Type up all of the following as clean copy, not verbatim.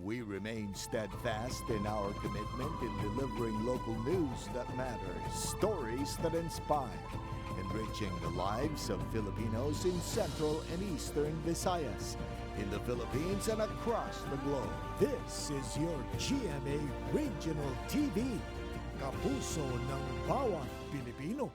We remain steadfast in our commitment in delivering local news that matters, stories that inspire, enriching the lives of Filipinos in Central and Eastern Visayas, in the Philippines and across the globe. This is your GMA Regional TV, kapuso ng bawat Pilipino.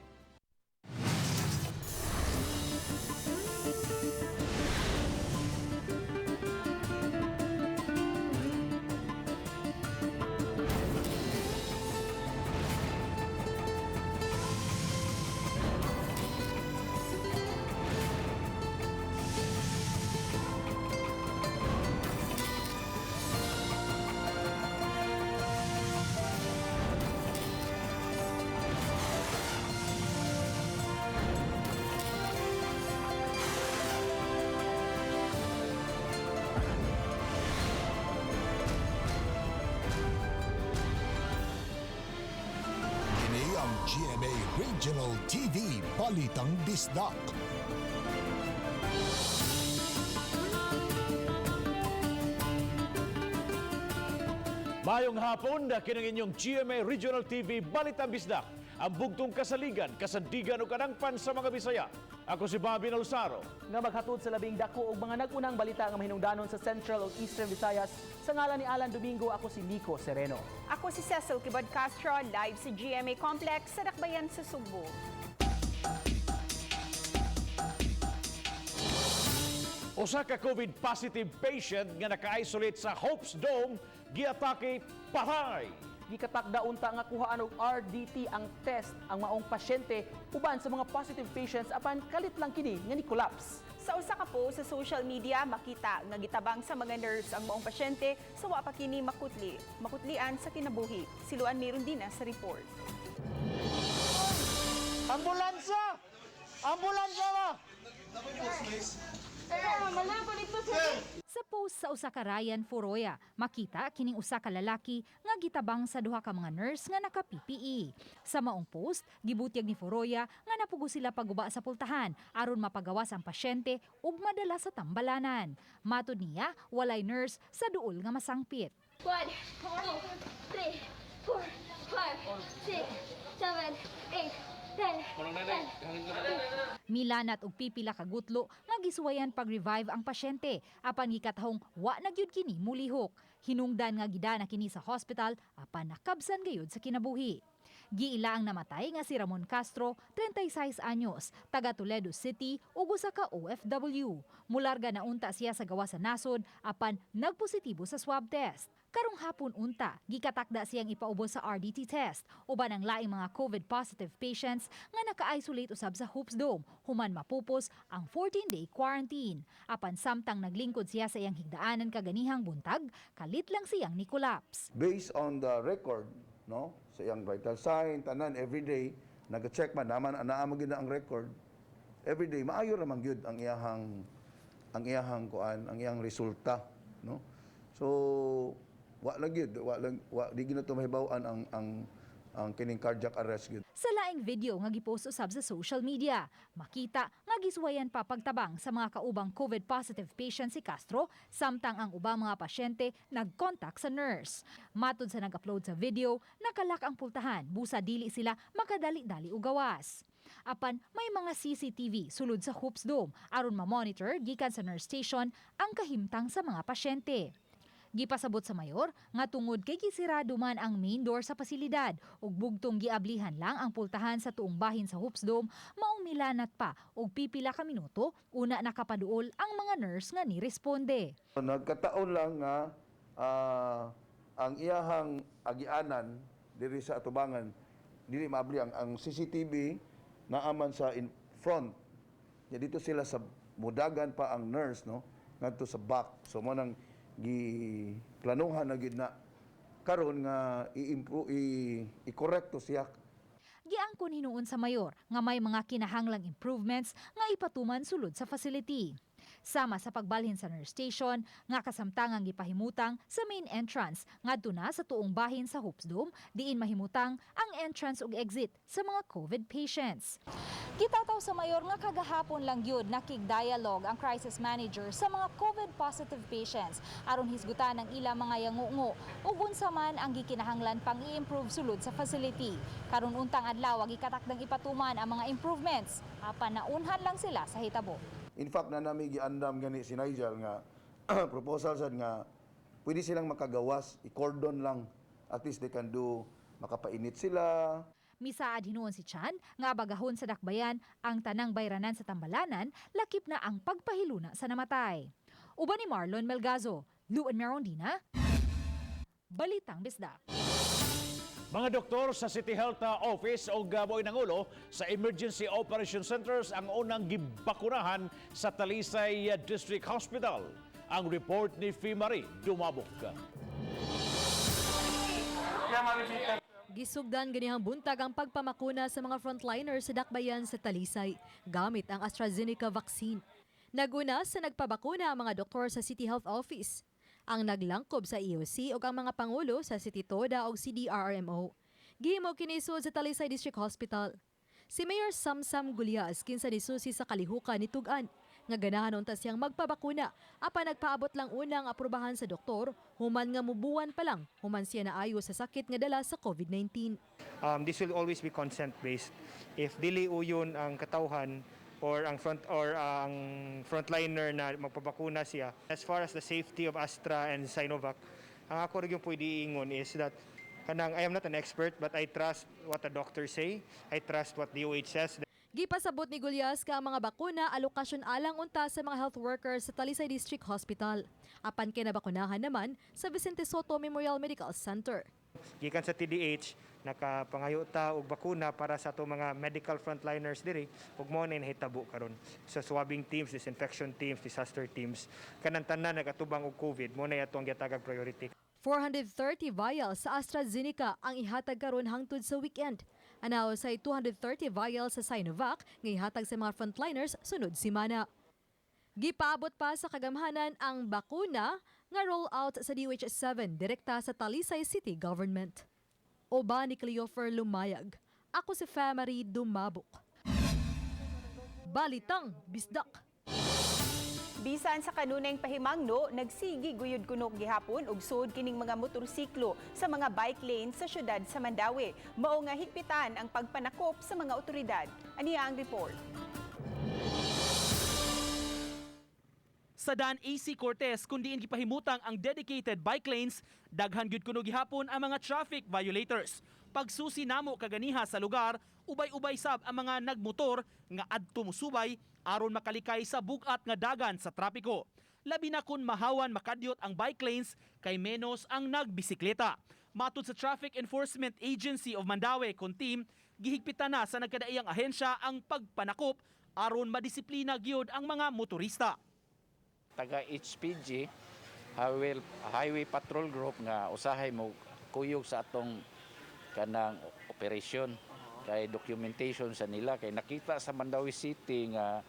GMA Regional TV, Balitang Bisdak. Mayong hapon na kinang inyong GMA Regional TV, Balitang Bisdak. Ang bugtong kasaligan, kasandigan o kanangpan sa mga Bisaya. Ako si Bobby Nalsaro. Nga maghatod sa labing dako og mga nagunang balita nga mahinungdanon sa Central ug Eastern Visayas. Sa ngalan ni Alan Domingo, ako si Nico Sereno. Ako si Cecil Kibad Castro, live sa GMA Complex sa Dakbayan sa Subo. Usa ka COVID positive patient nga naka-isolate sa Hope's Dome, giatake patay. Gikatakda unta nga kuhaan og RDT ang test ang maong pasyente uban sa mga positive patients apan kalit lang kini nga ni collapse. Sa usa ka post sa social media, makita nga gitabang sa mga nurse ang maong pasyente sa wa pa kini makutlian sa kinabuhi. Siluan meron din sa report. Ambulansya! Ambulansya ba? Sa post sa usa ka Ryan Foroya, makita kining usa ka lalaki nga gitabang sa duha ka mga nurse nga naka-PPE. Sa maong post, gibutyag ni Foroya nga napugo sila paguba sa pultahan aron mapagawas ang pasyente ug madala sa tambalanan. Matud niya, walay nurse sa duol nga masangpit. 1, 2, 3, 4, 5, 6, 7, 8, 10. Milanat og pipila ka gutlo nga gisuwayan pag-revive ang pasyente apan gikatahong wa na gyud kini mulihok. Hinungdan nga gidana kini sa hospital apan nakabsan gayud sa kinabuhi. Giila ang namatay nga si Ramon Castro, 36 anyos, taga Toledo City ug usa ka OFW. Mularga na unta siya sa gawa sa nasod apan nagpositibo sa swab test. Karong hapon unta, gikatakda siyang ipaubo sa RDT test uban ang laing mga COVID positive patients nga naka-isolate usab sa Hope's Dome human mapupos ang 14-day quarantine. Apan samtang naglingkod siya sa iyang higdaanan kaganihang buntag, kalit lang siyang ni collapse. Based on the record, no, sa iyang vital sign, tanan, everyday, nag-check man, naman gid ang record. Everyday, maayo raman gyud ang iyang resulta, no? So, wa di ginato mahibaw-an ang kining cardiac arrest gyud. Sa laing video nga gipost usab sa social media, makita nga gisuwayan pa pagtabang sa mga kaubang COVID positive patient si Castro samtang ang ubang mga pasyente nag-contact sa nurse. Matud sa nag-upload sa video, nakalak ang pultahan busa dili sila makadali-dali og gawas. Apan may mga CCTV sulod sa Hope's Dome aron ma-monitor gikan sa nurse station ang kahimtang sa mga pasyente. Gipasabot sa mayor nga tungod kay gisirado man ang main door sa pasilidad ug bugtong giablihan lang ang pultahan sa tuong bahin sa Hope's Dome, maong milanat pa og pipila ka minuto una nakapaduol ang mga nurse nga niresponde. Nagkataon lang nga ang iyahang agianan diri sa atubangan dili maabli ang CCTV naaman sa in front. Ya dito sila sa mudagan pa ang nurse, no, ngadto sa back. So mo nang planuhan na gid na karon nga i-correcto siya. Giangkon hinuon sa mayor nga may mga kinahanglang improvements nga ipatuman sulod sa facility. Sama sa pagbalhin sa nurse station nga kasamtangang gipahimutang sa main entrance ngadto na sa tuong bahin sa Hopes Dome diin mahimutang ang entrance ug exit sa mga COVID patients. Gitataw sa mayor nga kagahapon lang gyud nakig-dialogue ang crisis manager sa mga COVID positive patients aron hisgutan ang ilang mga yangungo ug unsa man ang gikinahanglan pang i-improve sulod sa facility. Karon untang adlaw gikatakdang ipatuman ang mga improvements apan naunhan lang sila sa hitabo. In fact, na nami giandam gani si Nigel nga proposal sad nga pwede silang makagawas, i-cordon lang. At least they can do, makapainit sila. Misaad hinuon si Chan nga bagahon sa dakbayan ang tanang bayranan sa Tambalanan lakip na ang pagpahiluna sa namatay. Uban ni Marlon Melgazo, Luan Merondina, Balitang Bisdak. Mga doktor sa City Health Office o Gaboy ng Ulo sa Emergency Operation Centers ang unang gibakunahan sa Talisay District Hospital. Ang report ni Fimari Dumabok. Gisugdan ganihang buntag ang pagpamakuna sa mga frontliners sa dakbayan sa Talisay gamit ang AstraZeneca vaccine. Naguna sa nagpabakuna ang mga doktor sa City Health Office, ang naglangkob sa EOC o ang mga pangulo sa City Toda o CDRRMO. Gihimo kinisod sa Talisay District Hospital. Si Mayor Samsam Gulyas kinsa nisusi sa kalihukan ni Tugan nga ganahan unta siyang magpabakuna apan nagpaabot lang unang aprubahan sa doktor human nga mubuwan pa lang human siya naayo sa sakit nga dala sa COVID-19. This will always be consent based. If dili uyon ang katawhan or ang frontliner na magpabakuna siya. As far as the safety of Astra and Sinovac, ang ako rin yung pwede ingon is that I am not an expert but I trust what the doctors say. I trust what DOH says. Gipasabot ni Gulyas ka ang mga bakuna alokasyon alang unta sa mga health workers sa Talisay District Hospital. Apan kinabakunahan naman sa Vicente Soto Memorial Medical Center. Gikan sa TDH, nakapangayo ta og bakuna para sa ato mga medical frontliners diri ug mo na nahitabo karon sa swabbing teams, disinfection teams, disaster teams kanang tanan nagatubang og COVID mo na atong gihatagag priority. 430 vials sa AstraZeneca ang ihatag karon hangtod sa weekend. Anaw say 230 vials sa Sinovac nga ihatag sa mga frontliners sunod semana. Gipaabot pa sa kagamhanan ang bakuna nga roll-out sa DOH-7 direkta sa Talisay City Government. Oba ni Cleofer Lumayag. Ako si Fimari Dumabok. Balitang Bisdak. Bisan sa kanunay pahimangno, nagsigi guyod kunok gihapon ug sud kining mga motorsiklo sa mga bike lane sa syudad sa Mandawi. Mao nga higpitan ang pagpanakop sa mga otoridad. Ania ang report. Sa Dan AC Cortez kun diin gipahimutang ang dedicated bike lanes, daghan gyud kuno gihapon ang mga traffic violators. Pagsusi namo kaganiha sa lugar, ubay-ubay sab ang mga nagmotor nga adto musubay aron makalikay sa bugat nga dagan sa trapiko. Labi na kun mahawan makadyot ang bike lanes kay menos ang nagbisikleta. Matud sa Traffic Enforcement Agency of Mandawi kun team, gihigpitan na sa nagkadaiyang ahensya ang pagpanakop aron madisiplina gyud ang mga motorista. Taga HPG Highway Patrol Group nga usahay mo kuyog sa atong kanang operasyon kay documentation sa nila kay nakita sa Mandawi City nga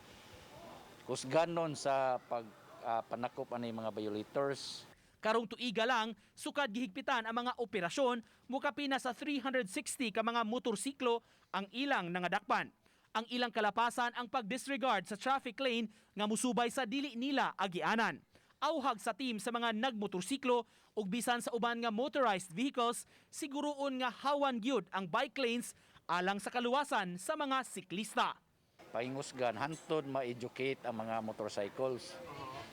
kusganon sa pagpanakop ani mga violators. Karong tuiga lang, sukad gihigpitan ang mga operasyon, mukapina sa 360 ka mga motorsiklo ang ilang nangadakpan. Ang ilang kalapasan ang pag-disregard sa traffic lane nga musubay sa dili nila agianan. Auhag sa team sa mga nagmotorsiklo ug bisan sa uban nga motorized vehicles, siguroon nga hawan gyud ang bike lanes alang sa kaluwasan sa mga siklista. Pahingusgan hantod ma-educate ang mga motorcycles.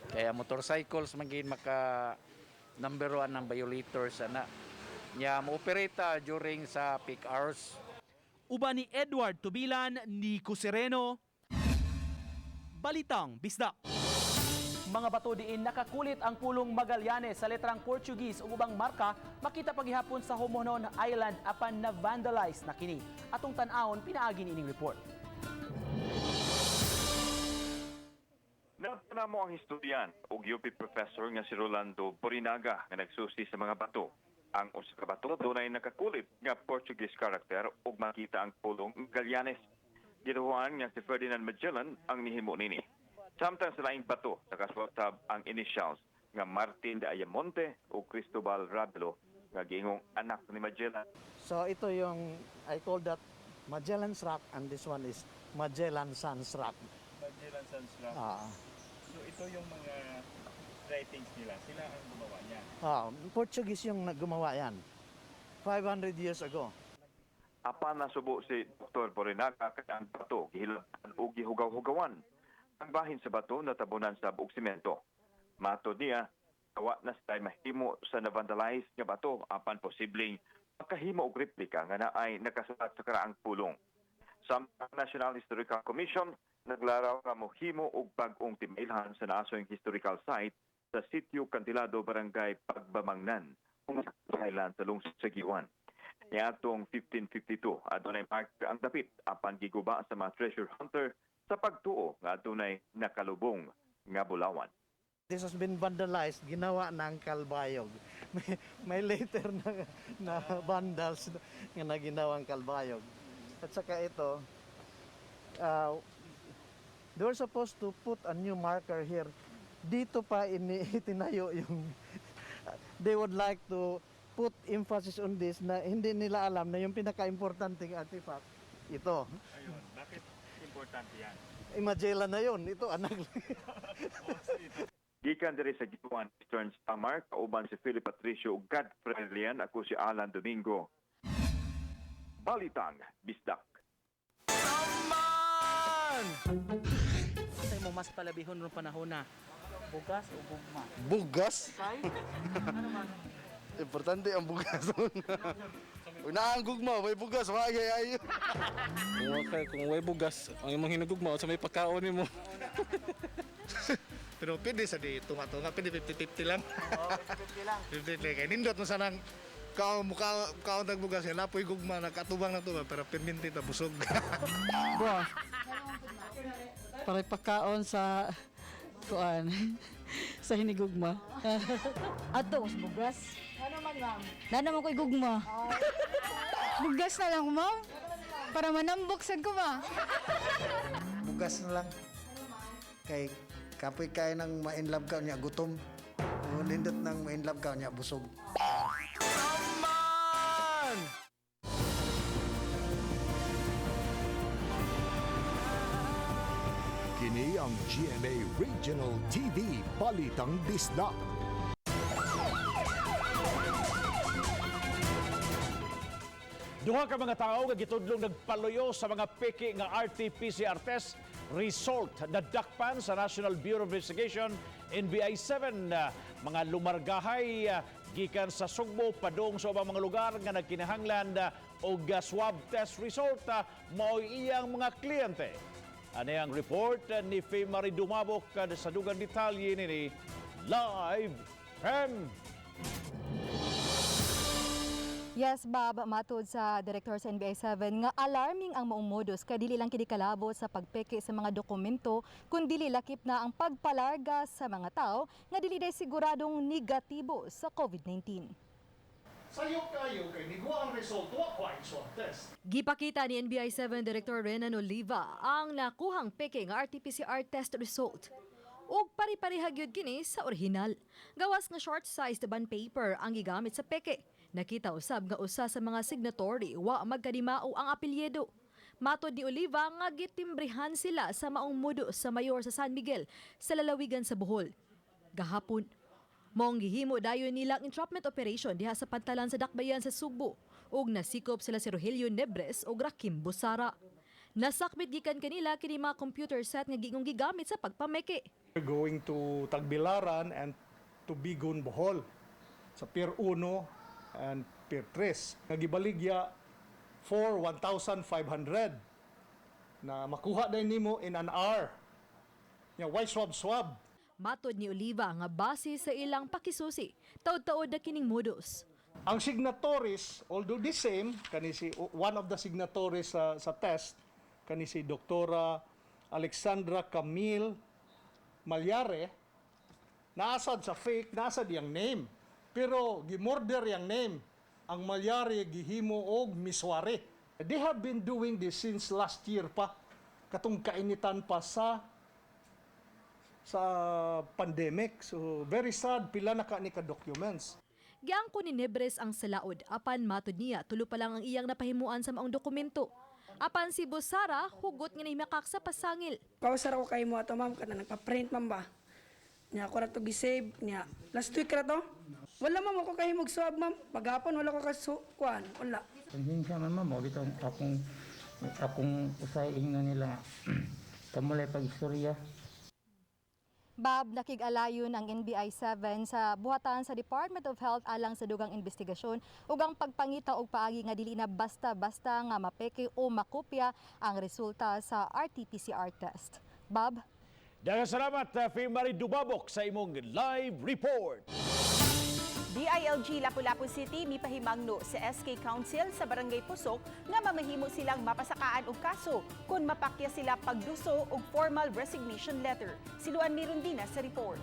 Kaya motorcycles maging maka number 1 ng violators ana. Nya mo-operate during sa peak hours. Uba ni Edward Tubilan, Nico Sereno, Balitang Bisdak. Mga bato diin nakakulit ang pulong Magallanes sa letrang Portuguese ug ubang marka, makita paghihapon sa Homonon Island apan na vandalize na kini. Atong tan-awon pinaagi ining report. Nagtana mo ang historian ug UP professor nga si Rolando Borinaga nga nagsusi sa mga bato. Ang usa ka bato dunay nakakulit nga Portuguese character ug makita ang pulong Magallanes. Giduhan nga si Ferdinand Magellan ang nihimo nini. Samtang sa laing bato nakasulat ang initials nga Martin de Ayamonte o Cristobal Rabelo nga giingong anak ni Magellan. So ito yung, I call that Magellan's Rock, and this one is Magellan Sans Rock. Magellan Sans Rock. So ito yung mga writings nila. Sila ang gumawa niya. Portuguese yung gumawa yan. 500 years ago. Apan nasubo si Dr. Borinaga kay ang bato gihilaban o gihugaw-hugawan. Ang bahin sa bato natabunan sa buog semento. Matod niya, awa na sa mahimo sa na-vandalize nga bato apan posibleng makahimo og replika nga naay nakasulat sa karaang pulong. Sa National Historical Commission, naglaraw nga mohimo og bag-ong timailhan sa naasong historical site sa Sitio Cantilado, Barangay Pagbamangnan, kung sa sa lungsod sa Giwan. Niatong 1552, adunay mark ang dapit apan giguba sa mga treasure hunter sa pagtuo nga adunay nakalubong nga bulawan. This has been vandalized, ginawa ng kalbayog. May later na vandals na ginawang kalbayog. At saka ito, they were supposed to put a new marker here. Dito pa itinayo yung, they would like to put emphasis on this na hindi nila alam na yung pinaka-importanting artifact, ito. Ayun, bakit importante yan? Magellan na yun, ito anak. Gikan diri sa Giwan Eastern Samar, kauban si Philip Patricio ug Godfrey Lian, ako si Alan Domingo. Balitang Bisdak. Say mo mas palabihon ron panahon na. Bugas o gugma? Bugas? Ano man? Importante ang bugas. Unaan gugma, may bugas, wagay ayo. Kung may bugas, ang imong hinugugma sa may pagkaon nimo. Pero pwede sa di tunga-tunga, pwede 50-50 lang. Oo, 50 lang. 50-50 kay nindot mo sanang kaon tagbugas yan, napoy gugma, nakatubang na to, pero perminti ta busog. Boss, para pagkaon sa kuan sa hinigugma. Ato, bugas. Ano man ma'am? Na naman ko'y gugma. Bugas na lang, ma'am. Para manambok sa kuma. Bugas na lang. Kay kapoy kay nang ma-inlove ka niya gutom. O lindot nang ma-inlove ka niya busog. Kini ang GMA Regional TV Balitang Bisdak. Duha ka mga tao nga gitudlong nagpaluyo sa mga peke nga RT-PCR test result na dakpan sa National Bureau of Investigation NBI 7. Mga lumargahay gikan sa Sugbo padung sa ubang mga lugar nga nagkinahanglan og swab test result mao iyang mga kliyente. Ano ang report ni Faye Marie Dumabok sa dugang detalye nini live from Yes, Bob, matod sa Director sa NBI 7 nga alarming ang maong modus kay dili lang kini kalabot sa pagpeke sa mga dokumento kundi lakip na ang pagpalarga sa mga tao nga dili day siguradong negatibo sa COVID-19. Sayo kayo kay niguang result wa kwa swab test. Gipakita ni NBI 7 Director Renan Oliva ang nakuhang peke nga RT-PCR test result. Ug pari-parihag gyud kini sa orihinal. Gawas nga short-sized bond paper ang gigamit sa peke. Nakita usab nga usa sa mga signatory wa magkadimao ang apelyido. Matod ni Oliva nga gitimbrihan sila sa maong mudo sa mayor sa San Miguel sa lalawigan sa Bohol. Gahapon, maong gihimo dayon nilang entrapment operation diha sa pantalan sa Dakbayan sa Sugbo ug nasikop sila si Rogelio Nebres ug Rakim Busara. Nasakmit gikan kanila kini mga computer set nga gingong gigamit sa pagpameke. We're going to Tagbilaran and to Bigon, Bohol sa Pier 1 and Pier 3. Nagibaligya for 1,500 na makuha din nimo in an hour. Why swab? Matod ni Oliva nga base sa ilang pakisusi, taod-taod na kining modus. Ang signatories, although the same, kani si one of the signatories sa test, kani si Doktora Alexandra Camille Malyare, naasad sa fake, naasad yang name. Pero gimorder yang name. Ang Malyari gihimo og miswari. They have been doing this since last year pa. Katong kainitan pa sa sa pandemic. So very sad pila na ka ni ka documents. Giang ko ni Nebres ang salaod apan matud niya tulo pa lang ang iyang napahimuan sa maong dokumento. Apan si Bosara hugot nga nahimakak sa pasangil. Kausar ako kay mo ato ma'am kada nagpa-print man ba. Nya ako ra to gisave nya. Last week ra to. Wala ma'am ako kahimog swab ma'am. Paghapon wala ko kuan. Wala. Pansensya man ma'am, bitaw akong usahin na nila. Kamulay pag-istorya. Bob, nakig-alayon ang NBI-7 sa buhatan sa Department of Health alang sa dugang investigasyon ug ang pagpangita og paagi nga dili na basta-basta nga mapeke o makopya ang resulta sa RT-PCR test. Bob? Daghang salamat, Marie Dubabok sa imong live report. DILG Lapu-Lapu City mipahimangno sa SK Council sa Barangay Pusok nga mamahimo silang mapasakaan og kaso kung mapakya sila pagduso og formal resignation letter. Siluan Mirundina sa report.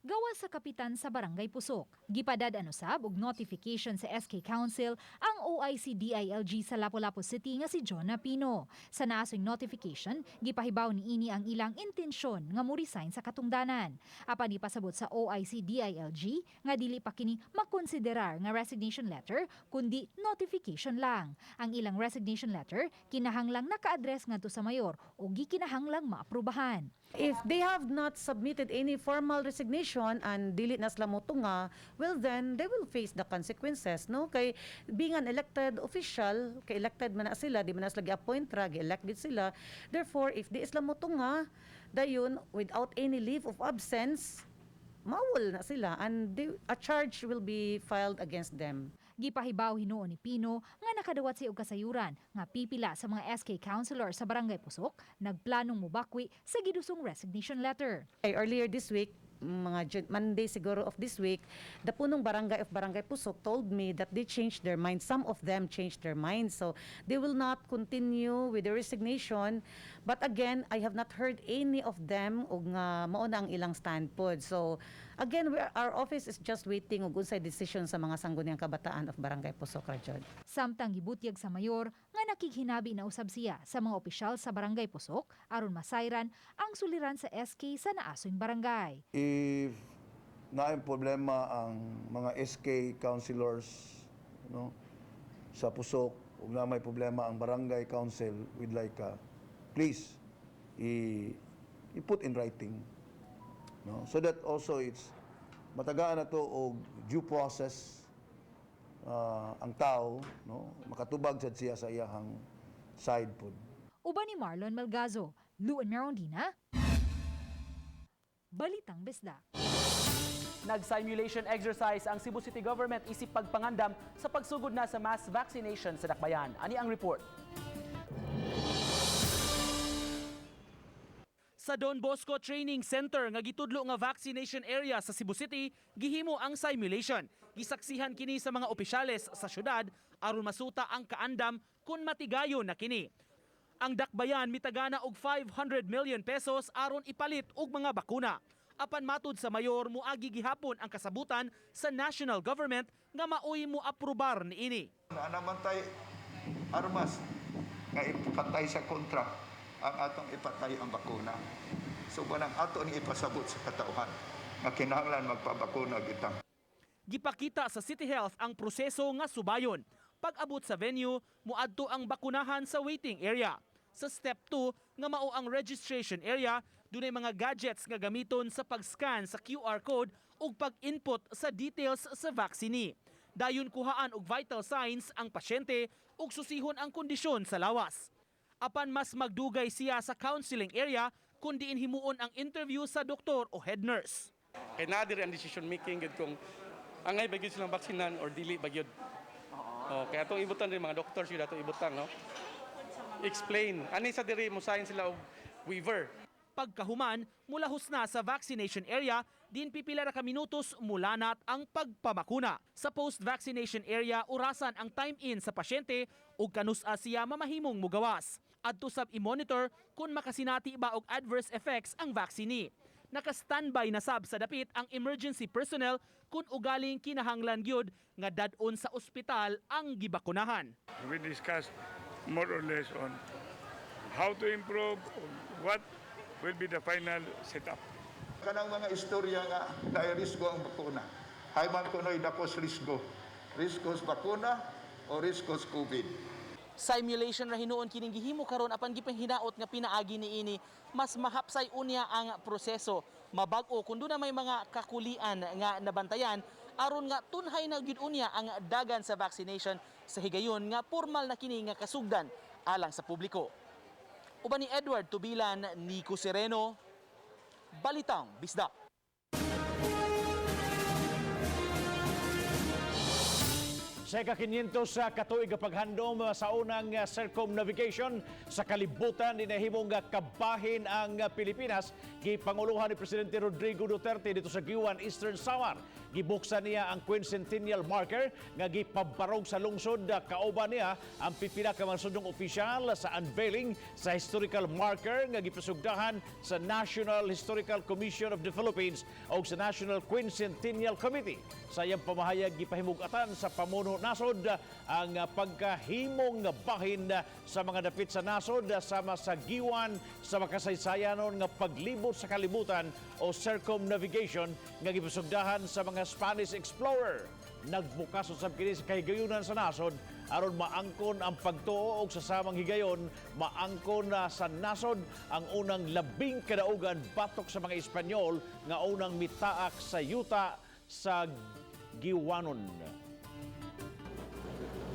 Gawa sa kapitan sa Barangay Pusok, gipadad-an usab og notification sa SK Council ang OIC DILG sa Lapu-Lapu City nga si John Pino. Sa naasong notification, gipahibaw niini ang ilang intensyon nga mo-resign sa katungdanan. Apan ipasabot sa OIC DILG nga dili pa kini makonsiderar nga resignation letter kundi notification lang. Ang ilang resignation letter kinahanglang naka-address ngadto sa mayor o gikinahanglang maaprubahan. If they have not submitted any formal resignation and dili na sila motunga, well then they will face the consequences, no? Kay being an elected official, kay elected man na sila, di man na sila gi-appoint ra, gi-elect gid sila. Therefore, if di sila motunga, dayon without any leave of absence, mawal na sila and a charge will be filed against them. Gipahibaw hinuon ni Pino nga nakadawat siya og kasayuran nga pipila sa mga SK councilor sa Barangay Pusok nagplanong mubakwi sa gidusong resignation letter. Earlier this week, mga Monday siguro of this week, the punong barangay of Barangay Pusok told me that they changed their mind. Some of them changed their minds, so they will not continue with the resignation. But again, I have not heard any of them og nga mao na ang ilang stand pod. So again, our office is just waiting og unsay decision sa mga sangguniang kabataan of Barangay Pusok Rajod. Samtang gibutyag sa mayor nga nakighinabi na usab siya sa mga opisyal sa Barangay Pusok aron masayran ang suliran sa SK sa naasoing barangay. If naay problema ang mga SK councilors, no, sa Pusok, ug na may problema ang barangay council, we'd like please i-put in writing, no, so that also it's matagaan na to og due process, ang tao, no, makatubag sad siya sa iyahang side pod. Uban ni Marlon Malgazo, Luan Merondina, Balitang Bisdak. Nag-simulation exercise ang Cebu City Government isip pagpangandam sa pagsugod na sa mass vaccination sa Dakbayan. Ani ang report? Sa Don Bosco Training Center nga gitudlo nga vaccination area sa Cebu City, gihimo ang simulation. Gisaksihan kini sa mga opisyales sa syudad aron masuta ang kaandam kung matigayon na kini. Ang Dakbayan mitagana og 500 million pesos aron ipalit og mga bakuna. Apan matud sa mayor, muagi gihapon ang kasabutan sa national government nga maoy mo aprobar niini. Naanamantay armas nga ipatay sa kontra ang atong ipatay ang bakuna. So banang ato ni ipasabot sa katauhan nga kinahanglan magpabakuna kita. Gipakita sa City Health ang proseso nga subayon. Pag-abot sa venue, muadto ang bakunahan sa waiting area. Sa step 2 nga mao ang registration area, dunay mga gadgets nga gamiton sa pag-scan sa QR code ug pag-input sa details sa vaccine. Dayon kuhaan og vital signs ang pasyente ug susihon ang kondisyon sa lawas. Apan mas magdugay siya sa counseling area kung diin himuon ang interview sa doktor o head nurse. Kay nadir ang decision making gid kung angay ba gyud silang baksinan or dili ba gyud. Kaya atong ibutan rin mga doctors yun atong ibutan, no? Explain. Ani sa diri mo sign sila og waiver. Pagkahuman, mulahos na sa vaccination area, din pipila ra ka minutos mulanat ang pagpamakuna. Sa post-vaccination area, urasan ang time-in sa pasyente ug kanus-a siya mamahimong mugawas. Adto sab i-monitor kung makasinati ba og adverse effects ang vaccine. Naka-standby na sab sa dapit ang emergency personnel kung ugaling kinahanglan gyud nga dad-on sa ospital ang gibakunahan. We discussed more or less on how to improve what will be the final setup. Kanang mga istorya nga kay risgo ang bakuna. Hayman kunoy dakos risgo. Riskos bakuna o riskos COVID. Simulation ra hinuon kining gihimo karon apan gipanghinaot nga pinaagi niini mas mahapsay unya ang proseso. Mabag-o kun na may mga kakulian nga nabantayan aron nga tunhay na gyud unya ang dagan sa vaccination sa higayon nga formal na kini nga kasugdan alang sa publiko. Uban ni Edward Tubilan, Nico Sereno, Balitang Bisdak. Sa ika-500 sa katuig paghandom sa unang circumnavigation sa kalibutan dinahimong kabahin ang Pilipinas gipanguluhan ni Presidente Rodrigo Duterte dito sa Giwan, Eastern Samar. Gibuksan niya ang quincentennial marker nga gipabarog sa lungsod. Kauban niya ang pipila ka mga sundong opisyal sa unveiling sa historical marker nga gipasugdahan sa National Historical Commission of the Philippines o sa National Quincentennial Committee. Sa iyang pamahayag gipahimugatan sa pamuno nasod ang pagkahimong bahin sa mga dapit sa nasod sama sa giwan sa makasaysayanon nga paglibot sa kalibutan o circumnavigation nga gipasugdahan sa mga Spanish explorer. Nagbukas usab kini sa kahigayunan sa nasod aron maangkon ang pagtuo og sa samang higayon, maangkon sa nasod ang unang labing kadaugan batok sa mga Espanyol nga unang mitaak sa yuta sa giwanon.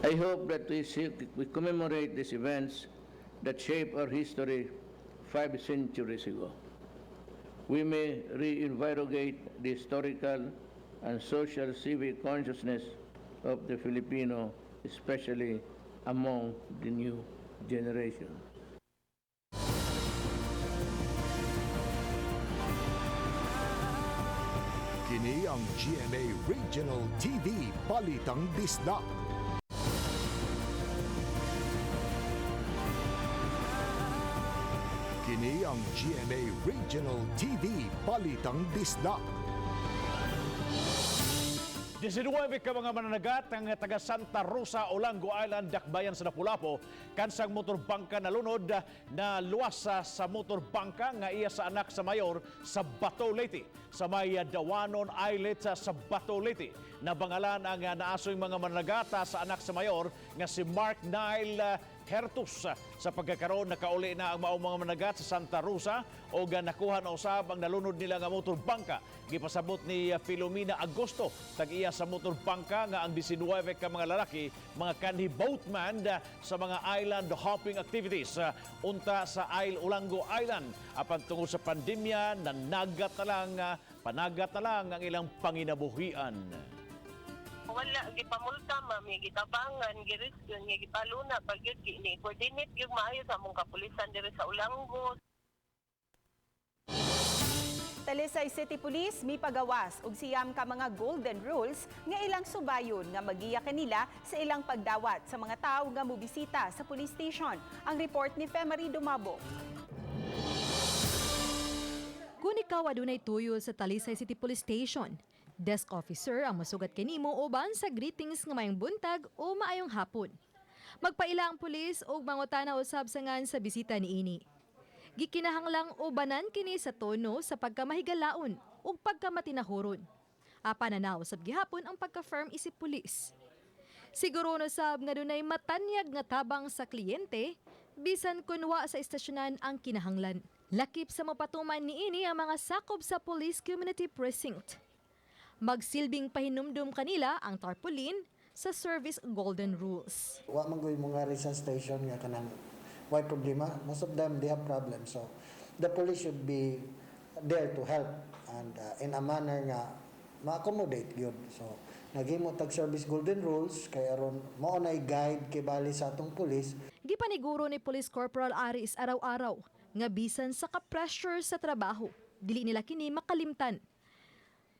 I hope that we commemorate these events that shaped our history 5 centuries ago. We may reinvigorate the historical and social civic consciousness of the Filipino, especially among the new generation. Kini ang GMA Regional TV Balitang Bisdak. Kini ang GMA Regional TV Balitang Bisdak. 19 ka mga mananagat ang taga Santa Rosa, Olango Island, Dakbayan sa Lapu-Lapu kansang motorbangka nalunod na luwas sa motorbangka nga iya sa anak sa mayor sa Bato Leyte. Sa may Dawanon Islet sa Bato Leyte. Nabangalan ang naasoy mga mananagata sa anak sa mayor nga si Mark Nile Hertus. Sa pagkakaroon nakauli na ang maong mga managat sa Santa Rosa o nakuha na usab ang nalunod nila nga motorbangka. Gipasabot ni Filomena Agosto tag-iya sa motorbangka nga ang 19 ka mga lalaki mga kanhi boatman sa mga island hopping activities unta sa Isle Olango Island. Apan tungod sa pandemya panagat na lang ang ilang panginabuhian. Wala gipamulta ma'am, gitabangan, girisyon, gipaluna pag yun ni coordinate yung maayo sa among kapulisan diri sa Olango. Talisay City Police mi pagawas og siyam ka mga golden rules nga ilang subayon nga magiya kanila sa ilang pagdawat sa mga tawo nga mobisita sa police station. Ang report ni Femari Dumabo. Kung ikaw adunay tuyo sa Talisay City Police Station, desk officer ang masugat kanimo uban sa greetings nga mayong buntag o maayong hapon. Magpaila ang pulis og mangutana usab sa ngan sa bisita niini. Gikinahanglang ubanan kini sa tono sa pagkamahigalaon ug pagkamatinahuron. Apan na usab gihapon ang pagka-firm isip pulis. Siguro no sab nga dunay matanyag nga tabang sa kliyente bisan kun wa sa estasyonan ang kinahanglan. Lakip sa mapatuman niini ang mga sakop sa Police Community Precinct. Magsilbing pahinumdum kanila ang tarpaulin sa Service Golden Rules. Wa man gyud mga sa station nga kanang why problema. Most of them they have problems. So the police should be there to help and in a manner nga ma-accommodate gyud. So naghimo tag Service Golden Rules kay aron mao nay guide kay bali sa atong police. Gipaniguro ni Police Corporal Aris araw-araw nga bisan sa ka-pressure sa trabaho, dili nila kini makalimtan.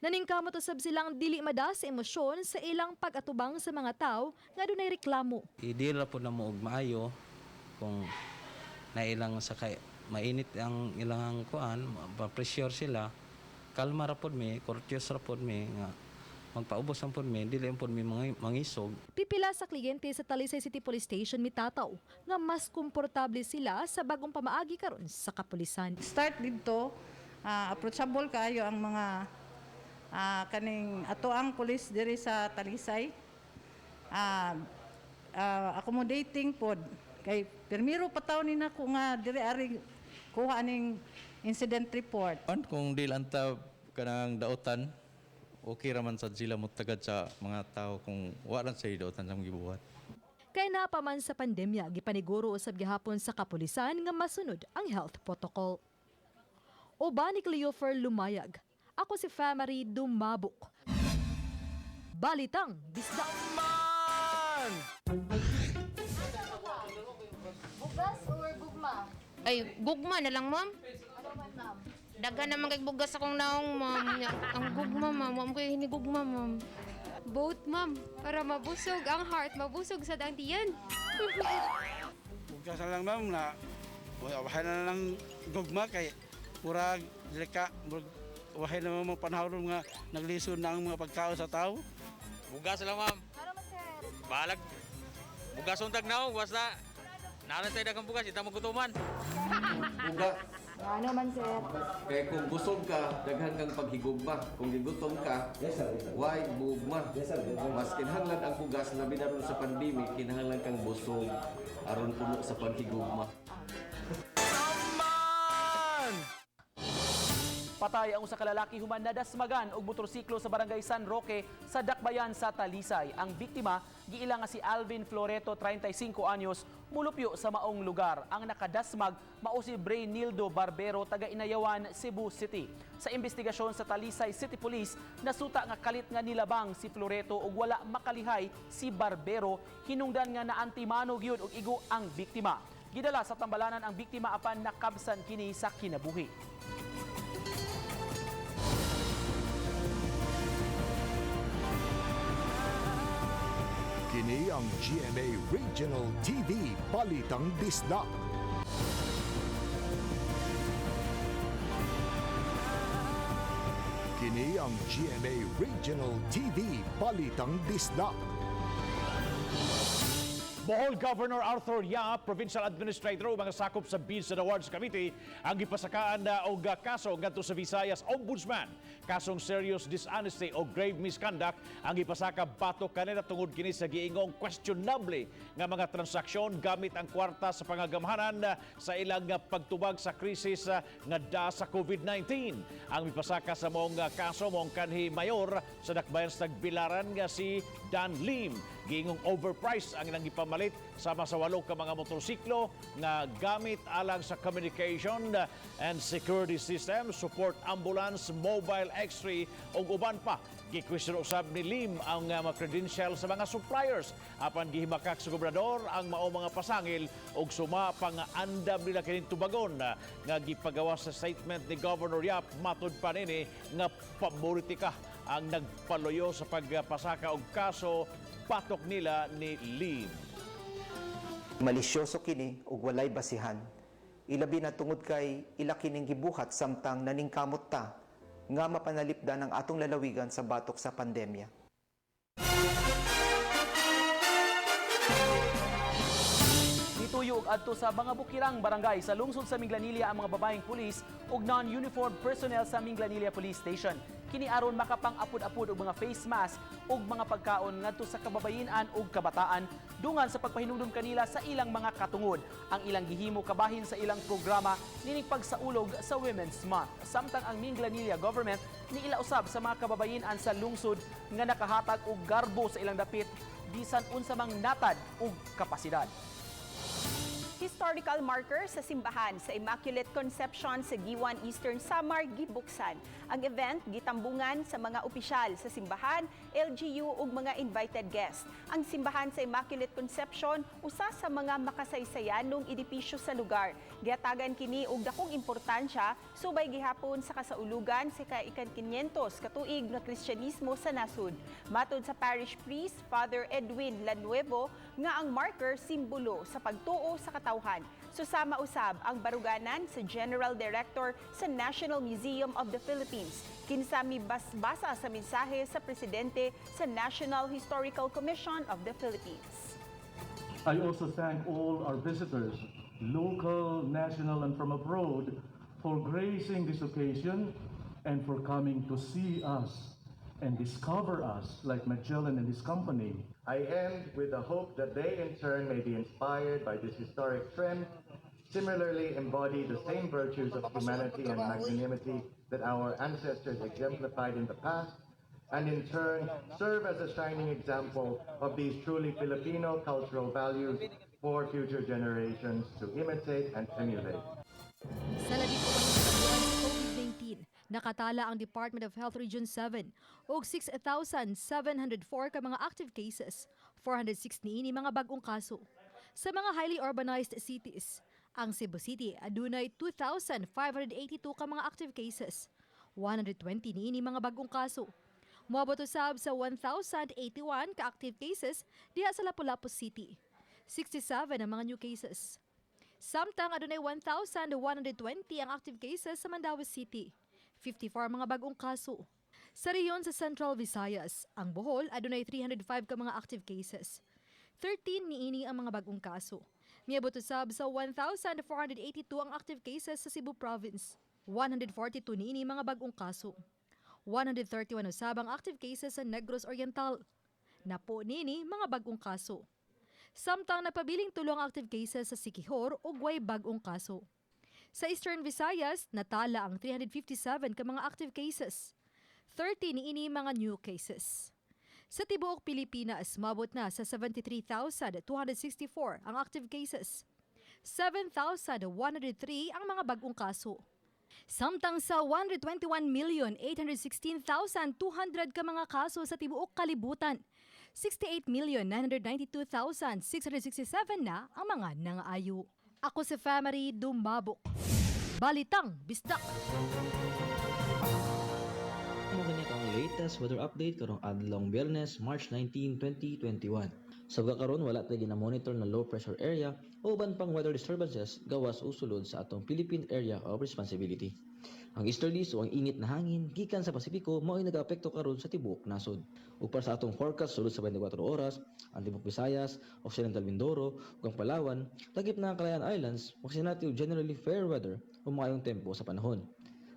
Naningkamot usab silang dili madas emosyon sa ilang pag-atubang sa mga tao nga dunay reklamo. Idira po na mo og maayo kung nailang sa kay mainit ang ilang kuan, pa-pressure sila. Kalma ra pod mi, courteous ra pod mi nga magpaubos ang punmi, dili ang punmi mangisog. Pipila sa kliyente sa Talisay City Police Station mitataw nga mas komportable sila sa bagong pamaagi karon sa kapulisan. Start dito, approachable kayo ang mga kaning ato ang police diri sa Talisay. Accommodating pod kay permiro pataw ni nako nga diri ari kuha aning incident report. Kung di lang ta kanang dautan, okay raman sad sila mutagad sa mga tao kung wala sa dautan sa gibuhat. Kay napaman sa pandemya, gipaniguro usab gihapon sa kapulisan nga masunod ang health protocol. Uban ni Cleofer Lumayag, ako si Famary Dumabok. Balitang Bisdak. Bugas or gugma? Ay, gugma na lang, ma'am. Ano man, ma'am? Daga naman kay bugas akong naong, ma'am. Ang gugma, ma'am. Ma'am kayo hinigugma, ma'am. Both, ma'am. Para mabusog ang heart, mabusog sa dang tiyan. Bugas na lang, ma'am, na wahay na lang gugma kay pura dilika. Wahay na mga panahon nga naglisod na ang mga pagkao sa tao. Bugas lang, ma'am. Ano man, sir? Balag. Bugas untag na, basta naratay dagang bugas, ita magutuman. Bugas. Ano man, sir? Kaya kung busog ka, daghan kang paghigugma. Kung gigutom ka, why bugma? Mas kinahanglan ang bugas na binaron sa pandemic, kinahanglan kang busog aron puno sa paghigugma. Patay ang usa ka lalaki human nadasmagan og motorsiklo sa barangay San Roque sa Dakbayan sa Talisay. Ang biktima giila nga si Alvin Floreto, 35 anyos, mulupyo sa maong lugar. Ang nakadasmag mao si Brainildo Barbero, taga Inayawan, Cebu City. Sa investigasyon sa Talisay City Police, nasuta nga kalit nga nilabang si Floreto ug wala makalihay si Barbero, hinungdan nga naantimano gyud og igo ang biktima. Gidala sa tambalanan ang biktima apan nakabsan kini sa kinabuhi. Kini ang GMA Regional TV Balitang Bisdak. Kini ang GMA Regional TV Balitang Bisdak. Bohol Governor Arthur Yap, Provincial Administrator o mga sakop sa Bids and Awards Committee ang gipasakaan na og kaso ngadto sa Visayas Ombudsman. Kasong serious dishonesty o grave misconduct ang gipasaka batok kanila tungod kini sa giingong questionable nga mga transaksyon gamit ang kwarta sa pangagamhanan sa ilang pagtubag sa krisis nga da sa COVID-19. Ang gipasaka sa mong kaso mong kanhi mayor sa Dakbayan sa Tagbilaran nga si Dan Lim. Giingong overpriced ang ilang gipamalit sama sa 8 ka mga motorsiklo nga gamit alang sa communication and security system, support ambulance, mobile X-ray ug uban pa. Gi-question usab ni Lim ang mga credential sa mga suppliers apan gihimakak sa gobernador ang mao mga pasangil ug suma pa nga andam nila kining tubagon nga gipagawa sa statement ni Governor Yap. Matud pa nini nga paboriti ka ang nagpaluyo sa pagpasaka og kaso patok nila ni Lim. Malisyoso kini ug walay basihan. Ilabi na tungod kay ila kining gibuhat samtang naningkamot ta nga mapanalipdan ang atong lalawigan sa batok sa pandemya. Nituyo og adto sa mga bukirang barangay sa lungsod sa Minglanilla ang mga babaeng pulis ug non-uniformed personnel sa Minglanilla Police Station. Kini aron makapang-apod-apod og mga face mask ug mga pagkaon ngadto sa kababayen-an ug kabataan dungan sa pagpahinumdum kanila sa ilang mga katungod. Ang ilang gihimo kabahin sa ilang programa nining pagsaulog sa Women's Month. Samtang ang Minglanilla government niila usab sa mga kababayen-an sa lungsod nga nakahatag og garbo sa ilang dapit bisan unsa mang natad ug kapasidad. Historical marker sa simbahan sa Immaculate Conception sa Giwan Eastern Samar gibuksan. Ang event gitambungan sa mga opisyal sa simbahan, LGU ug mga invited guests. Ang simbahan sa Immaculate Conception usa sa mga makasaysayanong edipisyo sa lugar. Giatagan kini og dakong importansya subay gihapon sa kasaulugan sa ka-500 katuig nga Kristyanismo sa nasud. Matud sa parish priest Father Edwin Lanuevo nga ang marker simbolo sa pagtuo sa katawhan. Susama usab ang baruganan sa General Director sa National Museum of the Philippines. Kinsami basa sa mensahe sa Presidente sa National Historical Commission of the Philippines. I also thank all our visitors, local, national, and from abroad, for gracing this occasion and for coming to see us and discover us like Magellan and his company. I end with the hope that they in turn may be inspired by this historic trend, similarly embody the same virtues of humanity and magnanimity that our ancestors exemplified in the past, and in turn serve as a shining example of these truly Filipino cultural values for future generations to imitate and emulate. Sa labi po ng COVID-19, nakatala ang Department of Health Region 7 og 6,704 ka mga active cases, 406 niini mga bagong kaso. Sa mga highly urbanized cities, ang Cebu City adunay 2,582 ka mga active cases, 120 niini mga bagong kaso. Moabot usab sa 1,081 ka active cases diha sa Lapu-Lapu City. 67 ang mga new cases. Samtang adunay 1,120 ang active cases sa Mandaue City. 54 mga bagong kaso. Sa rehiyon sa Central Visayas, ang Bohol adunay 305 ka mga active cases. 13 niini ang mga bagong kaso. Miabot usab sa 1,482 ang active cases sa Cebu Province. 142 niini mga bagong kaso. 131 usab ang active cases sa Negros Oriental. Napo nini mga bagong kaso. Samtang napabiling tulong active cases sa Siquijor ug way bagong kaso. Sa Eastern Visayas, natala ang 357 ka mga active cases. 30 niini mga new cases. Sa tibuok Pilipinas, mabot na sa 73,264 ang active cases. 7,103 ang mga bagong kaso. Samtang sa 121,816,200 ka mga kaso sa tibuok kalibutan, 68,992,667 na ang mga nangaayo. Ako si Family Dumabok. Balitang Bisdak. Mo ganito ang latest weather update karong adlong Biyernes, March 19, 2021. Sa karon wala tayo gina-monitor na low pressure area o uban pang weather disturbances gawas usulod sa atong Philippine Area of Responsibility. Ang easterlies o ang init na hangin gikan sa Pasipiko mao ay nag-apekto karon sa tibuok nasod. Ug para sa atong forecast sulod sa 24 oras, ang tibuok Visayas, Occidental Mindoro ug ang Palawan, lagip na ang Calayan Islands, maksinati og generally fair weather o maayong tempo sa panahon.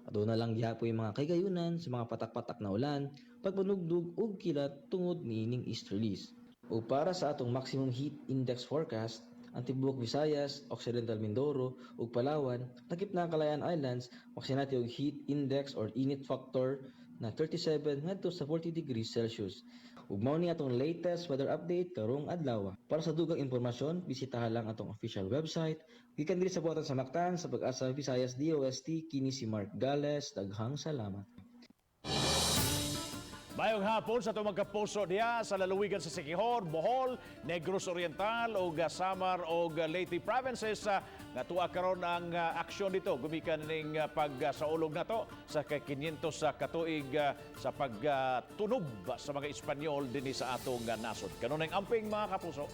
Aduna lang gihapoy mga kaygayunan sa mga patak-patak na ulan, pagpanugdog ug kilat tungod niining easterlies. O para sa atong maximum heat index forecast, ang tibuok Visayas, Occidental Mindoro ug Palawan, lagip na ang Calayan Islands, maksinati og heat index or init factor na 37 ngadto sa 40 degrees Celsius. Ug mao ni atong latest weather update karong adlaw. Para sa dugang impormasyon, bisitahan lang atong official website. Gikan diri sa buhatan sa Mactan sa Pag-asa Visayas DOST, kini si Mark Gales. Daghang salamat. Mayong hapon sa itong magkapuso diya sa lalawigan sa Siquijor, Bohol, Negros Oriental o Samar o Leyte provinces nga tuwa karon ang aksyon dito. Gumikan ning pagsaulog na to sa 500 sa katuig sa pagtunob sa mga Espanyol dinhi sa atong nasod. Kanon ang amping mga kapuso.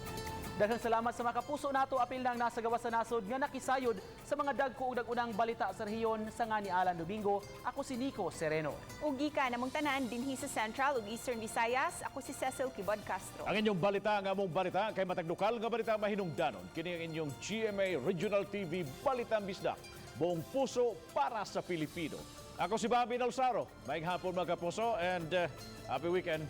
Daghang salamat sa mga kapuso nato apil nang nasa gawas sa nasod nga nakisayod sa mga dagko ug dag-unang balita sa rehiyon sa nga ni Alan Domingo. Ako si Nico Sereno. Ug gikan namong tanan dinhi sa Central ug Eastern Visayas, ako si Cecil Kibod Castro. Ang inyong balita nga among balita kay matagdukal nga balita mahinungdanon. Kini ang inyong GMA Regional TV Balitang Bisdak. Buong puso para sa Pilipino. Ako si Bobby Nalsaro. Maayong hapon mga kapuso and happy weekend.